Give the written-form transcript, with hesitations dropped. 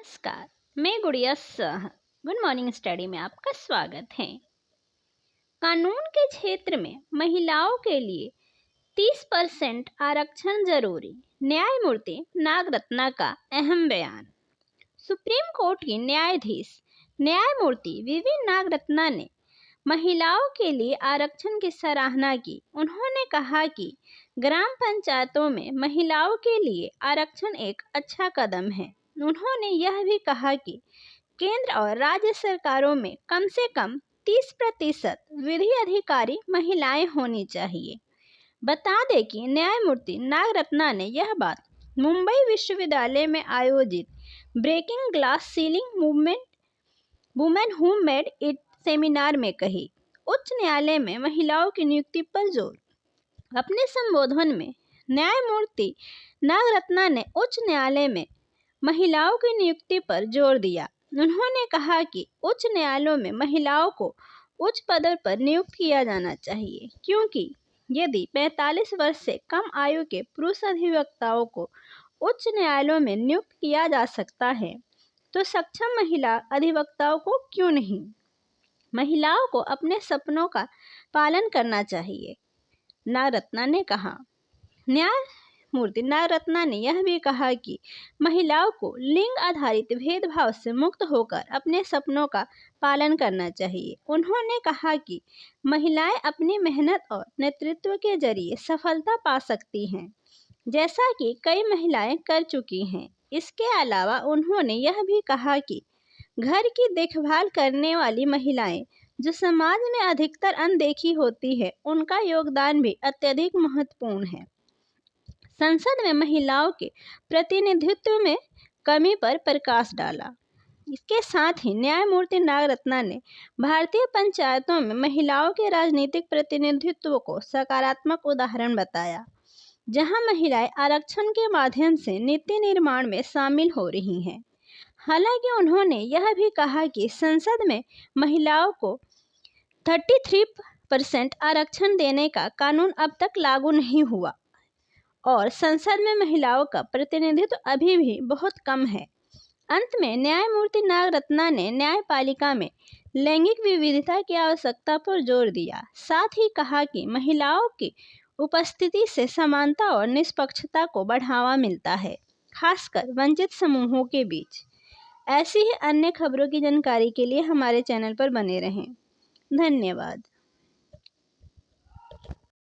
नमस्कार, मैं गुड़िया शाह। गुड मॉर्निंग स्टडी में आपका स्वागत है। कानून के क्षेत्र में महिलाओं के लिए 30% आरक्षण जरूरी, न्यायमूर्ति नागरत्ना का अहम बयान। सुप्रीम कोर्ट की न्यायाधीश न्यायमूर्ति वीवी नागरत्ना ने महिलाओं के लिए आरक्षण की सराहना की। उन्होंने कहा कि ग्राम पंचायतों में महिलाओं के लिए आरक्षण एक अच्छा कदम है। उन्होंने यह भी कहा कि केंद्र और राज्य सरकारों में कम से कम 30% विधि अधिकारी महिलाएं होनी चाहिए। बता दें कि न्यायमूर्ति नागरत्ना ने यह बात मुंबई विश्वविद्यालय में आयोजित breaking glass ceiling movement women who made it seminar में कही। उच्च न्यायालय में महिलाओं की नियुक्ति पर जोर। अपने संबोधन में न्यायमूर्ति नागरत्ना ने उच्च न्यायालय में महिलाओं की नियुक्ति पर जोर दिया। उन्होंने कहा कि उच्च न्यायालयों में महिलाओं को उच्च पदों पर नियुक्त किया जाना चाहिए, क्योंकि यदि 45 वर्ष से कम आयु के पुरुष अधिवक्ताओं को उच्च न्यायालयों में नियुक्त किया जा सकता है तो सक्षम महिला अधिवक्ताओं को क्यों नहीं। महिलाओं को अपने सपनों का पालन करना चाहिए, नागरत्ना ने कहा। न्यायमूर्ति नागरत्ना ने यह भी कहा कि महिलाओं को लिंग आधारित भेदभाव से मुक्त होकर अपने सपनों का पालन करना चाहिए। उन्होंने कहा कि महिलाएं अपनी मेहनत और नेतृत्व के जरिए सफलता पा सकती हैं, जैसा कि कई महिलाएं कर चुकी हैं। इसके अलावा उन्होंने यह भी कहा कि घर की देखभाल करने वाली महिलाएं, जो समाज में अधिकतर अनदेखी होती है, उनका योगदान भी अत्यधिक महत्वपूर्ण है। संसद में महिलाओं के प्रतिनिधित्व में कमी पर प्रकाश डाला। इसके साथ ही न्यायमूर्ति नागरत्ना ने भारतीय पंचायतों में महिलाओं के राजनीतिक प्रतिनिधित्व को सकारात्मक उदाहरण बताया, जहां महिलाएं आरक्षण के माध्यम से नीति निर्माण में शामिल हो रही हैं। हालांकि उन्होंने यह भी कहा कि संसद में महिलाओं को 33% आरक्षण देने का कानून अब तक लागू नहीं हुआ और संसद में महिलाओं का प्रतिनिधित्व अभी भी बहुत कम है। अंत में न्यायमूर्ति नागरत्ना ने न्यायपालिका में लैंगिक विविधता की आवश्यकता पर जोर दिया। साथ ही कहा कि महिलाओं की उपस्थिति से समानता और निष्पक्षता को बढ़ावा मिलता है, खासकर वंचित समूहों के बीच। ऐसी ही अन्य खबरों की जानकारी के लिए हमारे चैनल पर बने रहें। धन्यवाद।